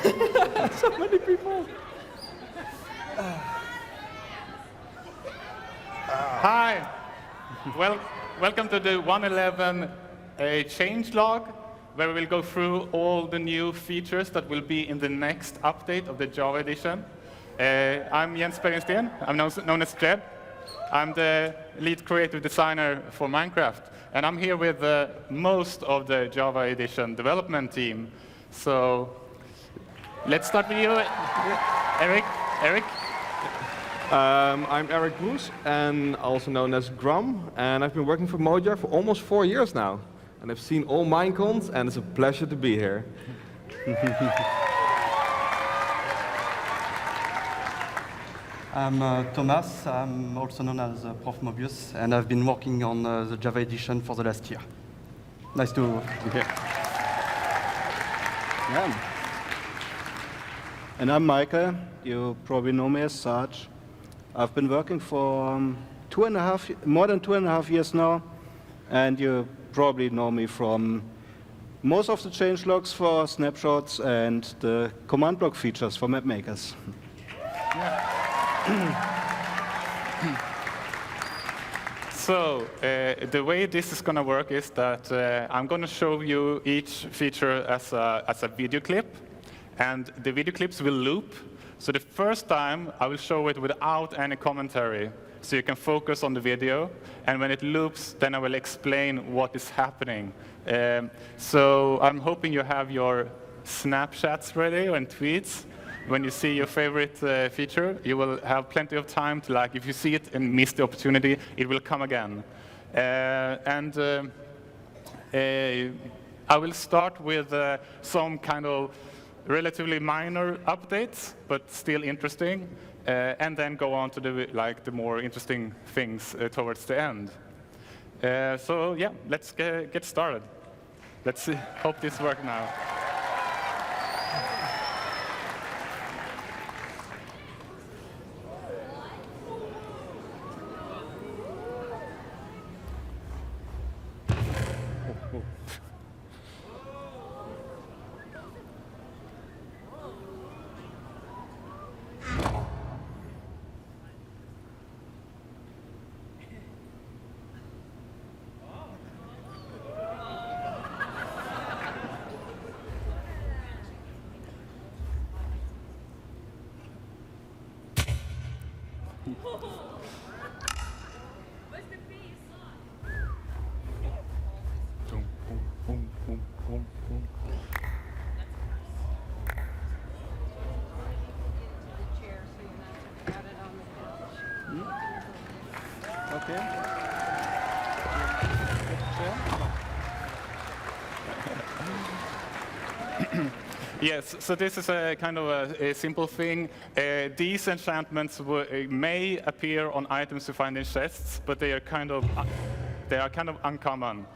So many people. Hi. Welcome to the 1.11 changelog, where we will go through all the new features that will be in the next update of the Java edition. I'm Jens Bergensten. I'm known as Jeb. I'm the lead creative designer for Minecraft, and I'm here with most of the Java edition development team. So let's start with you, Eric. I'm Eric Bruce, and also known as Grum, and I've been working for Moja for almost 4 years now. And I've seen all MINECONs, and it's a pleasure to be here. I'm Thomas. I'm also known as Prof. Mobius, and I've been working on the Java edition for the last year. Nice to be here. Yeah. And I'm Michael. You probably know me as Sarge. I've been working for more than 2.5 years now, and you probably know me from most of the changelogs for snapshots and the command block features for map makers. So the way this is going to work is that I'm going to show you each feature as a video clip, and the video clips will loop. So the first time, I will show it without any commentary, so you can focus on the video. And when it loops, then I will explain what is happening. So I'm hoping you have your Snapchats ready and tweets. When you see your favorite feature, you will have plenty of time to, like, if you see it and miss the opportunity, it will come again. I will start with some kind of relatively minor updates, but still interesting, and then go on to the more interesting things towards the end. So yeah, let's get started. Let's see. Hope this works now. Yes, so this is a kind of a simple thing. These enchantments may appear on items you find in chests, but they are kind of uncommon.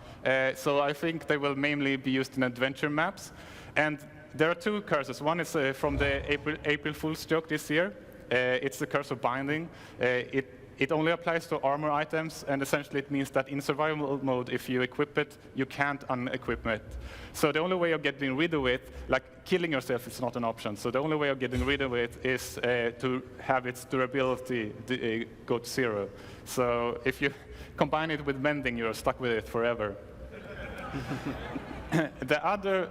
So I think they will mainly be used in adventure maps. And there are two curses. One is from the April Fool's joke this year. It's the curse of binding. It only applies to armor items, and essentially it means that in survival mode, if you equip it, you can't unequip it. So the only way of getting rid of it, like killing yourself, is not an option. So the only way of getting rid of it is to have its durability go to 0. So if you combine it with mending, you're stuck with it forever. The other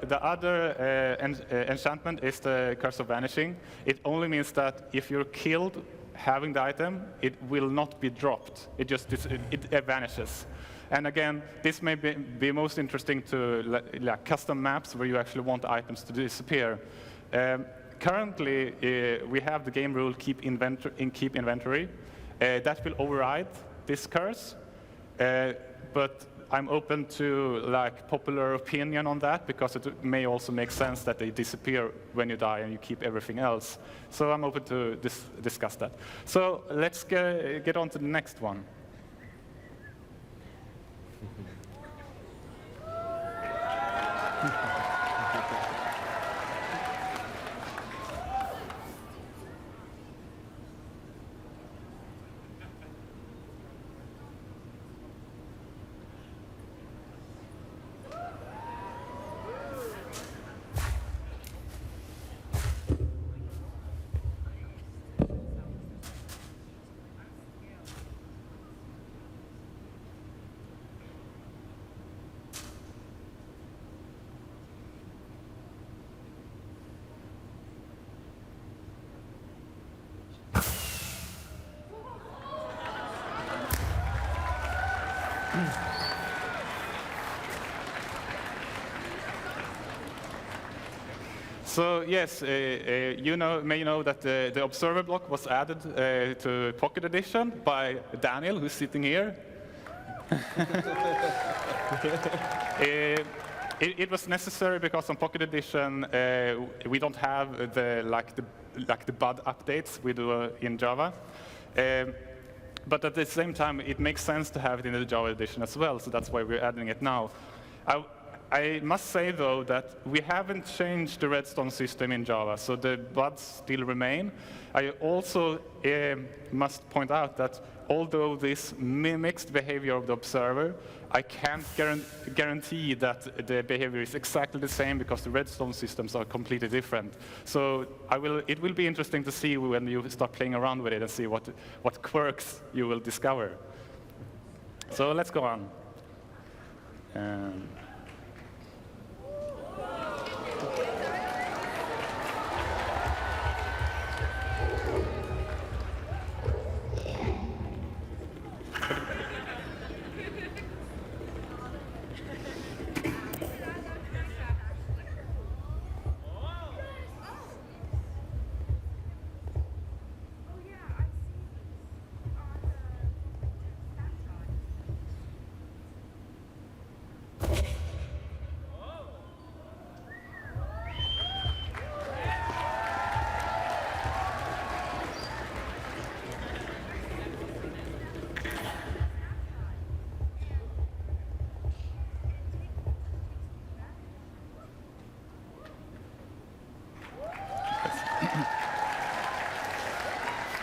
enchantment is the Curse of Vanishing. It only means that if you're killed having the item, it will not be dropped. It vanishes. And again, this may be most interesting to custom maps where you actually want items to disappear. Currently, we have the game rule keep inventory. That will override this curse, but I'm open to popular opinion on that, because it may also make sense that they disappear when you die and you keep everything else. So I'm open to discuss that. So let's get on to the next one. So yes, you may know that the observer block was added to Pocket Edition by Daniel, who's sitting here. It was necessary because on Pocket Edition we don't have the bud updates we do in Java. But at the same time, it makes sense to have it in the Java edition as well, so that's why we're adding it now. I must say, though, that we haven't changed the redstone system in Java, so the buds still remain. I also must point out that although this mimics the behavior of the observer, I can't guarantee that the behavior is exactly the same because the redstone systems are completely different. So it will be interesting to see when you start playing around with it and see what quirks you will discover. So let's go on.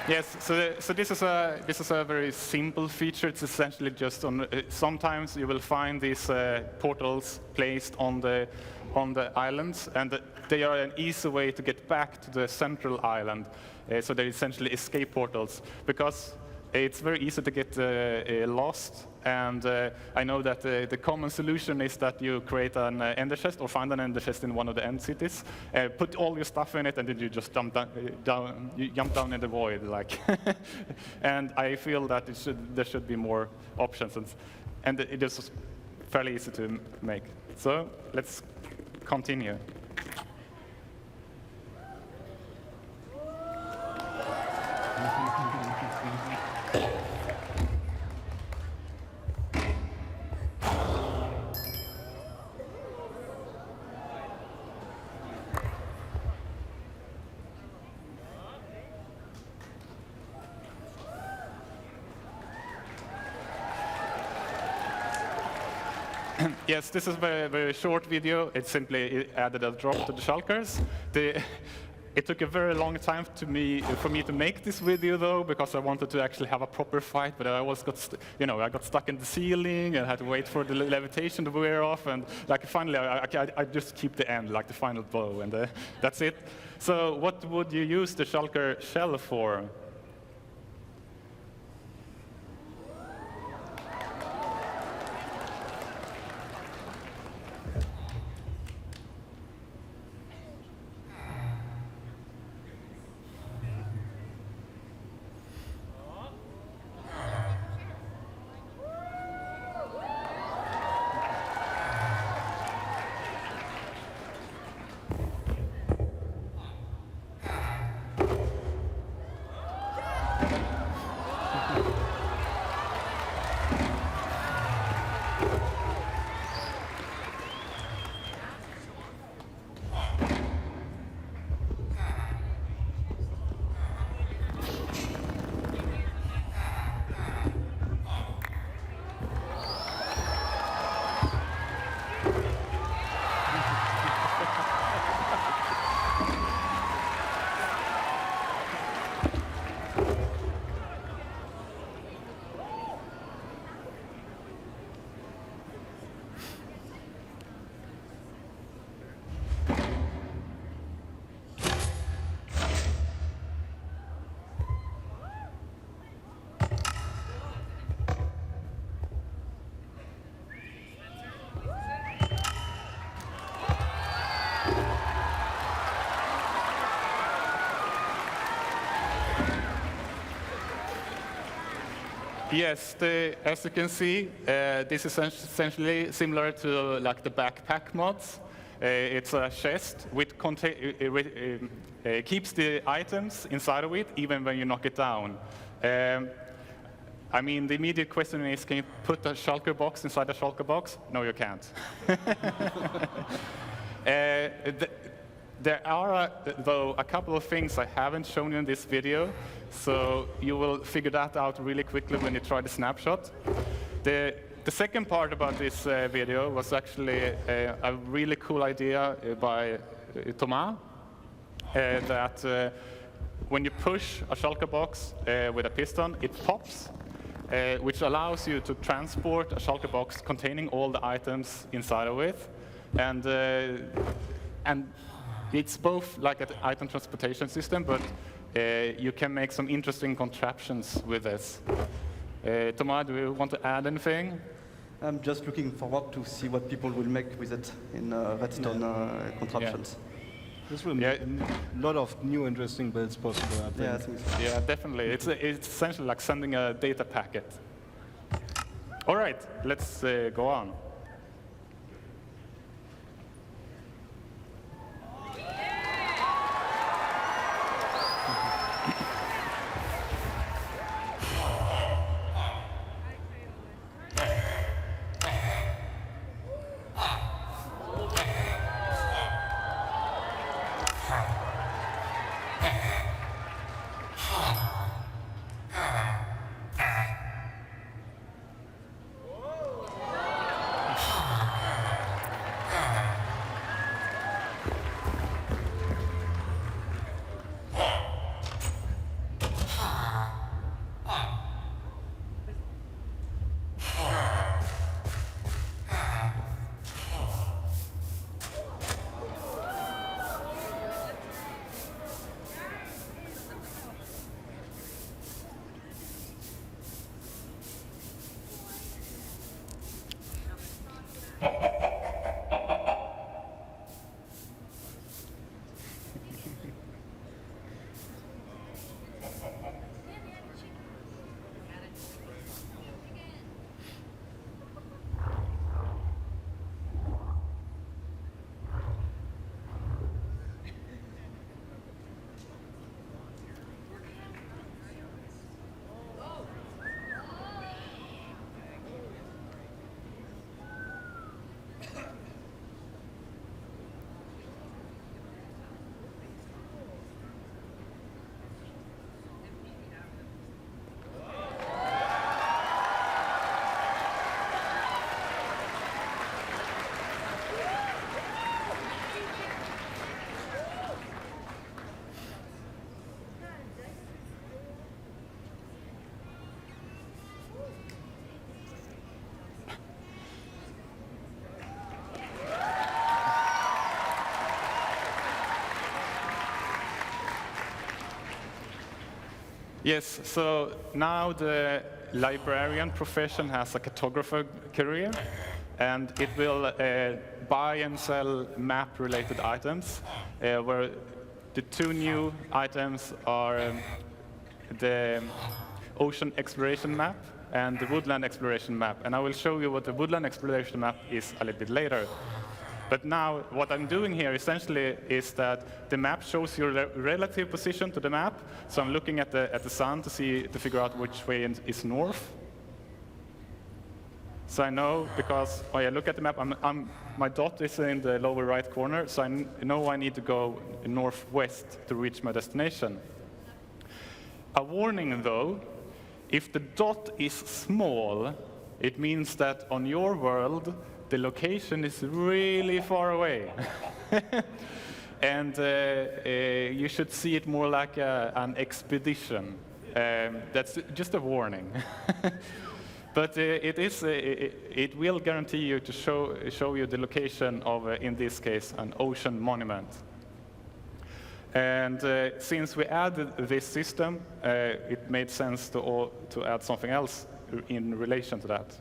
Yes, so this is a very simple feature. It's essentially just on. Sometimes you will find these portals placed on the islands, and they are an easy way to get back to the central island. So they're essentially escape portals because it's very easy to get lost. And I know that the common solution is that you create an ender chest or find an ender chest in one of the end cities, put all your stuff in it, and then you just jump down in the void. And I feel that there should be more options, and it is fairly easy to make. So let's continue. Yes, this is a very, very short video. It simply added a drop to the shulkers. It took a very long time for me to make this video, though, because I wanted to actually have a proper fight. But I always got, I got stuck in the ceiling and had to wait for the levitation to wear off. And finally, I just keep the end, the final blow, and that's it. So, what would you use the shulker shell for? Yes, as you can see, this is essentially similar to the backpack mods. It's a chest which keeps the items inside of it even when you knock it down. I mean, the immediate question is, can you put a shulker box inside a shulker box? No, you can't. There are, though, a couple of things I haven't shown you in this video, so you will figure that out really quickly when you try the snapshot. The second part about this video was actually a really cool idea by Thomas, that when you push a shulker box with a piston, it pops, which allows you to transport a shulker box containing all the items inside of it. And it's both like an item transportation system, but you can make some interesting contraptions with this. Thomas, do you want to add anything? I'm just looking forward to see what people will make with it in redstone contraptions. This will make a lot of new interesting builds possible, I think. Yeah, I think so. Yeah, definitely. It's essentially like sending a data packet. All right, let's go on. Yes, so now the librarian profession has a cartographer career, and it will buy and sell map-related items, where the two new items are the ocean exploration map and the woodland exploration map. And I will show you what the woodland exploration map is a little bit later. But now, what I'm doing here essentially is that the map shows your relative position to the map. So I'm looking at the sun to figure out which way is north. So I know, because when I look at the map, my dot is in the lower right corner, so I know I need to go northwest to reach my destination. A warning, though: if the dot is small, it means that on your world, the location is really far away. And you should see it more like an expedition. That's just a warning. But it will guarantee you to show you the location of, in this case, an ocean monument. And since we added this system, it made sense to add something else in relation to that.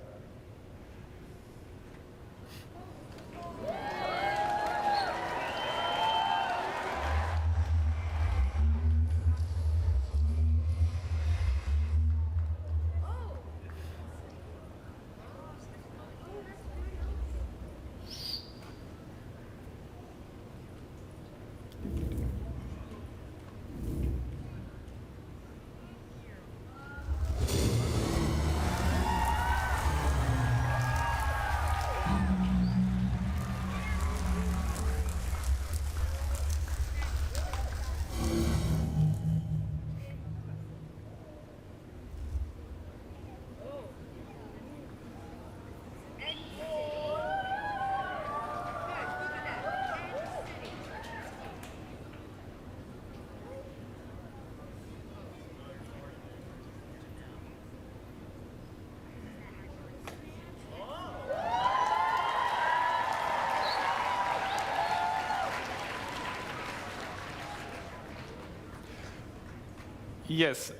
Yes,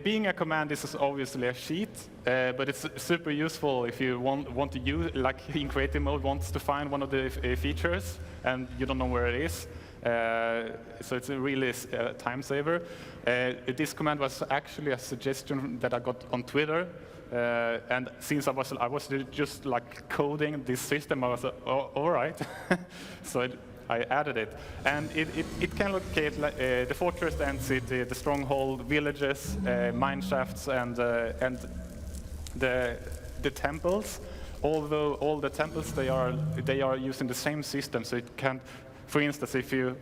being a command is obviously a cheat, but it's super useful if you want to use, like in creative mode, wants to find one of the features and you don't know where it is. So it's a really time saver. This command was actually a suggestion that I got on Twitter, and since I was just like coding this system, I was like, oh, all right. So I added it, and it can locate the fortress, the end city, the stronghold, villages, mine shafts, and the temples. Although all the temples they are using the same system, so it can, for instance, if you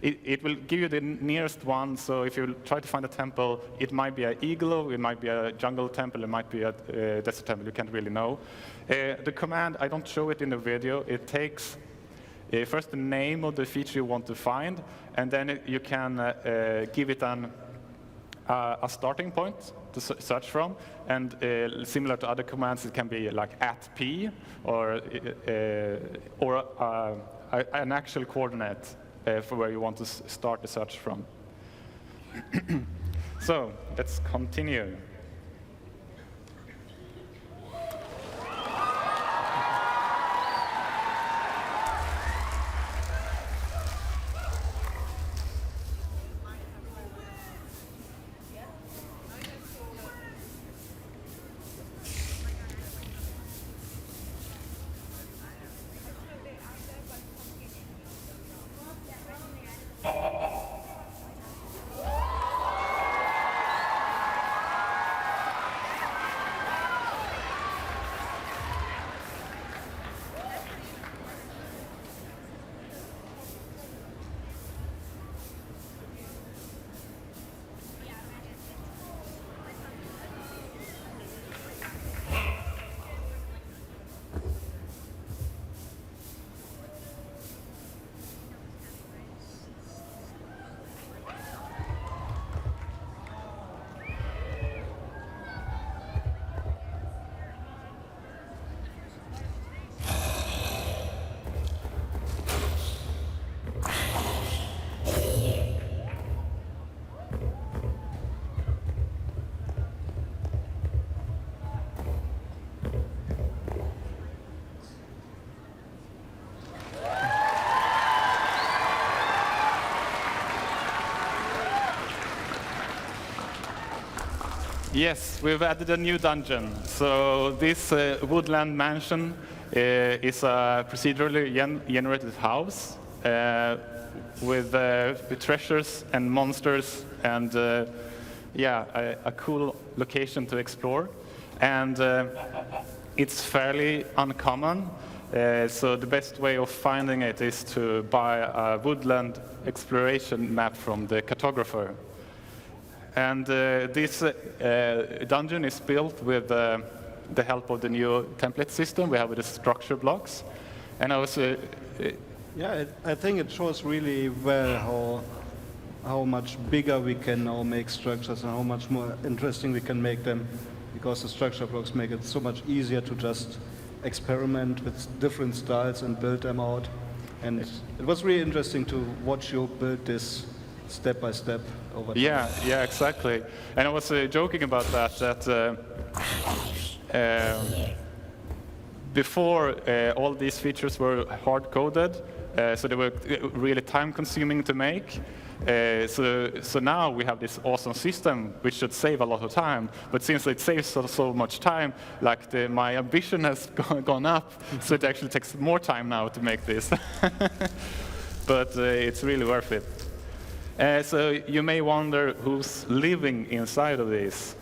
it will give you the nearest one. So if you try to find a temple, it might be an igloo, it might be a jungle temple, it might be a desert temple. You can't really know. The command, I don't show it in the video. It takes first the name of the feature you want to find, and then you can give it a starting point to search from. And similar to other commands, it can be like @p or an actual coordinate for where you want to start the search from. So let's continue. Yes, we've added a new dungeon. So this Woodland mansion is a procedurally generated house with treasures and monsters and a cool location to explore. And it's fairly uncommon. So the best way of finding it is to buy a Woodland exploration map from the Cartographer. And this dungeon is built with the help of the new template system we have with the structure blocks. And I was... I think it shows really well how much bigger we can now make structures and how much more interesting we can make them, because the structure blocks make it so much easier to just experiment with different styles and build them out. And it was really interesting to watch you build this step by step over time. Yeah, exactly. And I was joking about that before all these features were hard-coded, so they were really time-consuming to make. So now we have this awesome system which should save a lot of time, but since it saves so much time, like my ambition has gone up, so it actually takes more time now to make this. But it's really worth it. So you may wonder who's living inside of this.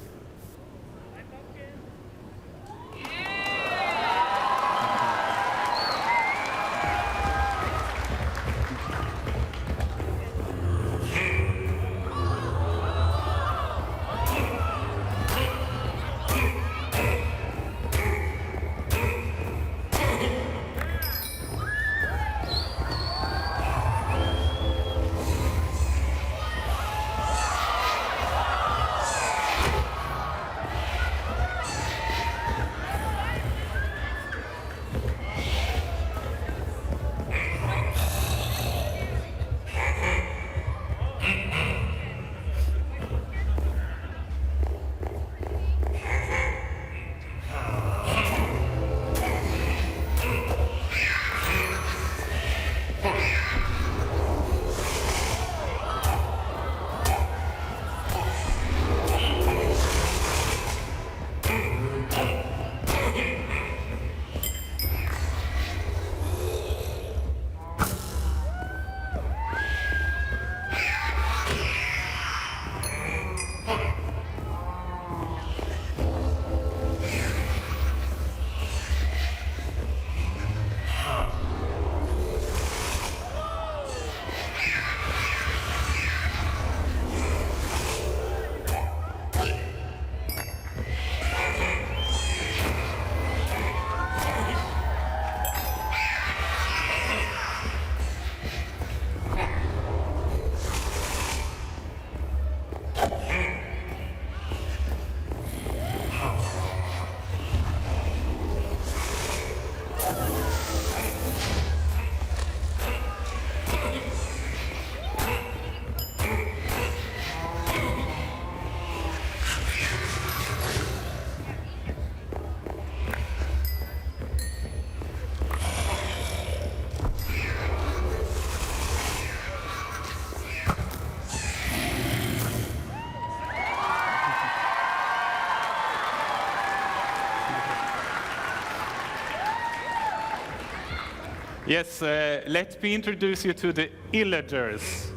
Yes, let me introduce you to the Illagers.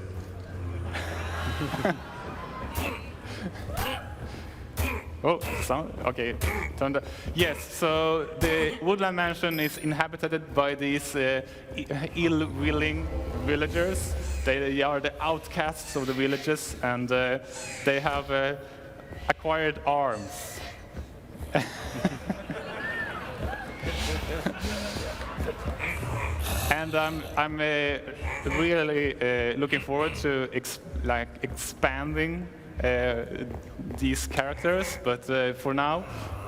Oh, okay. Yes, so the Woodland mansion is inhabited by these ill-willing villagers. They are the outcasts of the villages, and they have acquired arms. And I'm really looking forward to expanding these characters, but for now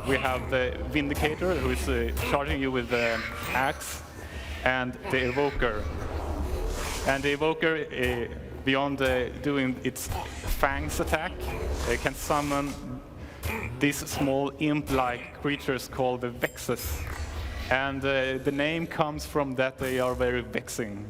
we have the Vindicator, who is charging you with the axe, and the Evoker. And the Evoker, beyond doing its fangs attack, can summon these small imp-like creatures called the Vexes. And the name comes from that they are very vexing.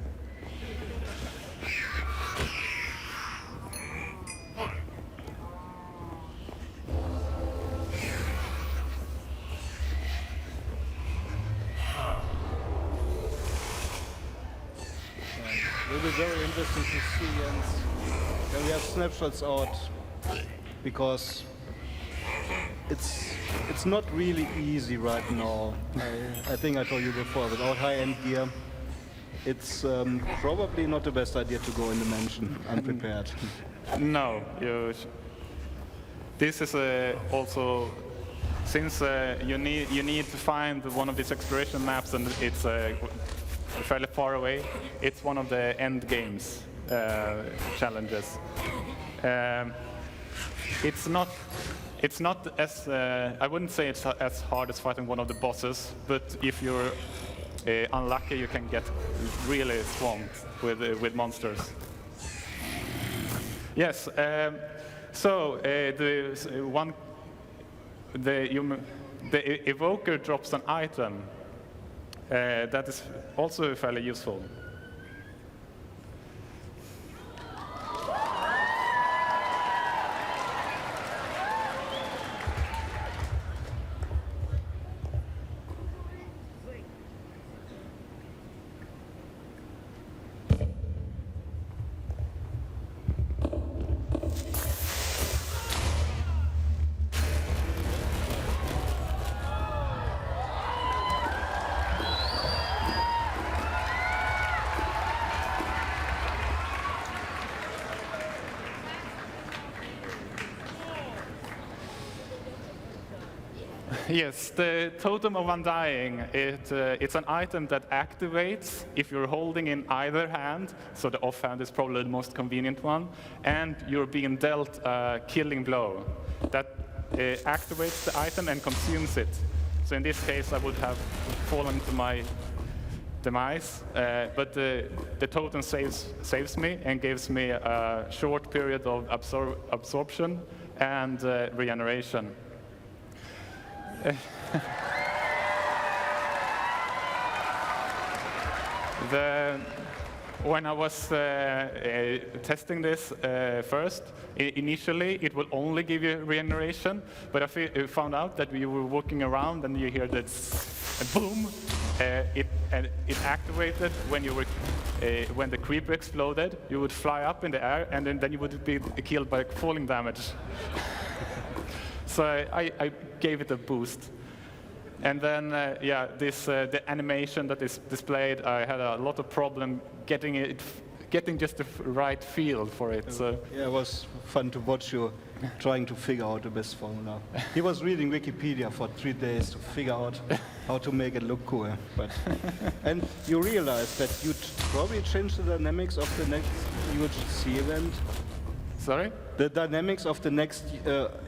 It will be very interesting to see, and we have snapshots out, because it's not really easy right now. I think I told you before, without high-end gear, it's probably not the best idea to go in the mansion unprepared. No, this is also, since you need to find one of these exploration maps, and it's fairly far away. It's one of the end games challenges. It's not as I wouldn't say it's as hard as fighting one of the bosses, but if you're unlucky, you can get really swamped with monsters. Yes. So the Evoker drops an item. That is also fairly useful. Yes, the Totem of Undying, it's an item that activates if you're holding in either hand, so the offhand is probably the most convenient one, and you're being dealt a killing blow. That activates the item and consumes it. So in this case, I would have fallen to my demise, but the Totem saves me and gives me a short period of absorption and regeneration. When I was testing this first, initially it will only give you regeneration, but I found out that we were walking around and you hear that boom, it activated when you were when the creeper exploded. You would fly up in the air, and then you would be killed by falling damage. So I gave it a boost. And then, the animation that is displayed, I had a lot of problem getting just the right feel for it. So yeah, it was fun to watch you trying to figure out the best formula. He was reading Wikipedia for 3 days to figure out how to make it look cool. And you realized that you'd probably change the dynamics of the next UGC event. Sorry? The dynamics of the next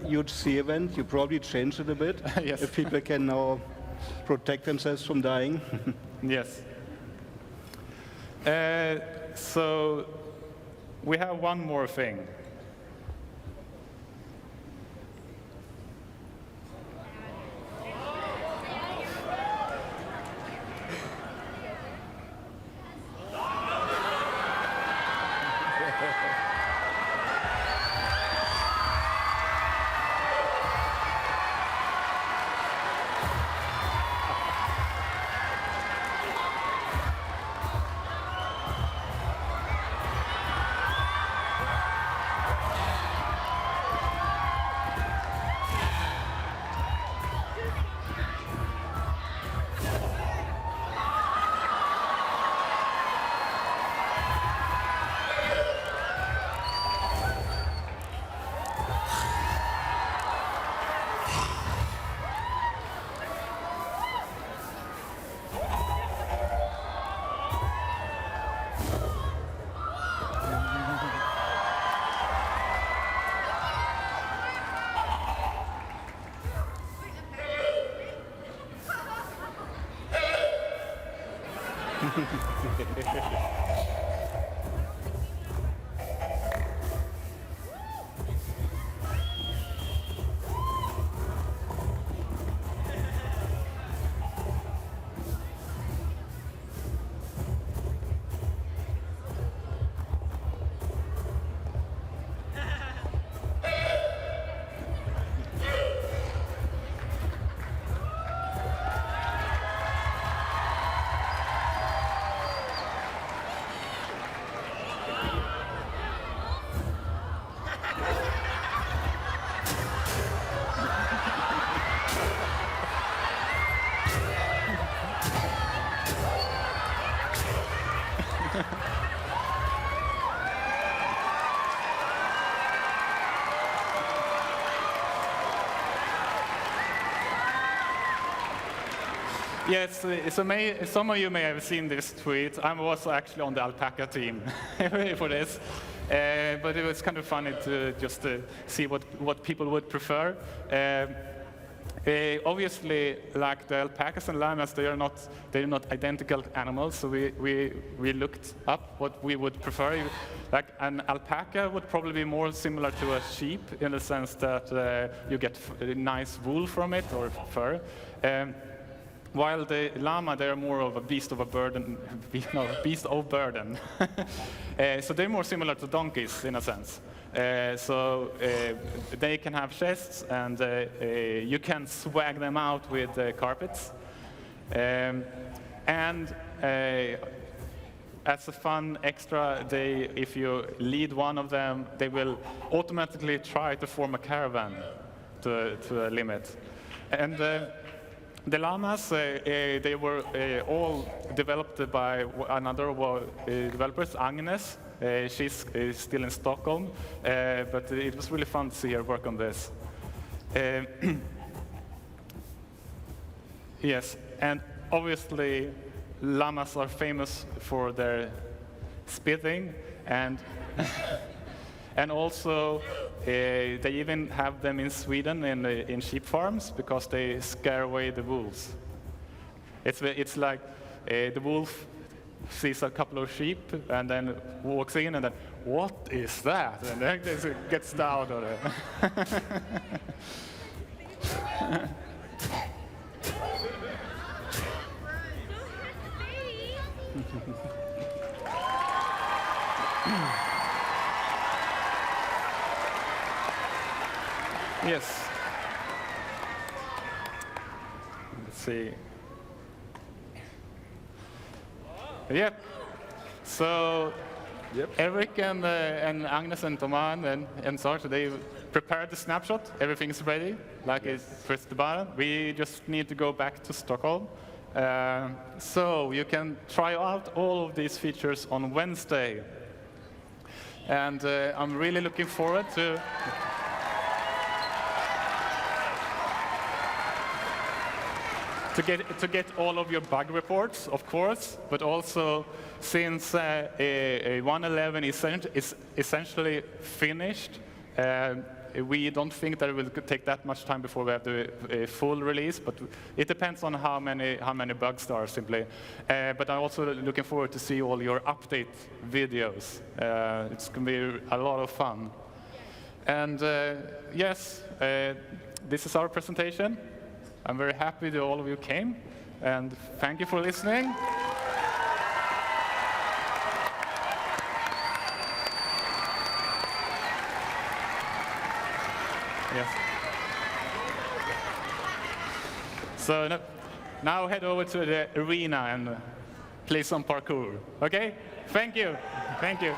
UGC event, you probably changed it a bit. Yes. If people can now protect themselves from dying. Yes. So we have one more thing. Yes, some of you may have seen this tweet. I was actually on the alpaca team for this. But it was kind of funny to just see what people would prefer. Obviously, like the alpacas and llamas, they're not identical animals. So we looked up what we would prefer. Like an alpaca would probably be more similar to a sheep in the sense that you get nice wool from it or fur. While the llama, they're more of a beast of burden. So they're more similar to donkeys in a sense. So they can have chests, and you can swag them out with carpets. And as a fun extra, if you lead one of them, they will automatically try to form a caravan to a limit. And the llamas, they were all developed by another developers, Agnes. She's still in Stockholm, but it was really fun to see her work on this. Yes, and obviously llamas are famous for their spitting, and and also they even have them in Sweden in sheep farms because they scare away the wolves. It's like the wolf sees a couple of sheep and then walks in and then, what is that? And then it gets down on it. Yes. Let's see. Yep. So, Eric and Agnes and Toman and Sarge, they prepared the snapshot. Everything's ready, like it's pressed the button. We just need to go back to Stockholm. So you can try out all of these features on Wednesday. And I'm really looking forward to get all of your bug reports, of course, but also since 1.11 is essentially finished, we don't think that it will take that much time before we have the full release, but it depends on how many bugs there are simply. But I'm also looking forward to see all your update videos. It's going to be a lot of fun. And yes, this is our presentation. I'm very happy that all of you came, and thank you for listening. Yes. So now head over to the arena and play some parkour. Okay? Thank you. Thank you.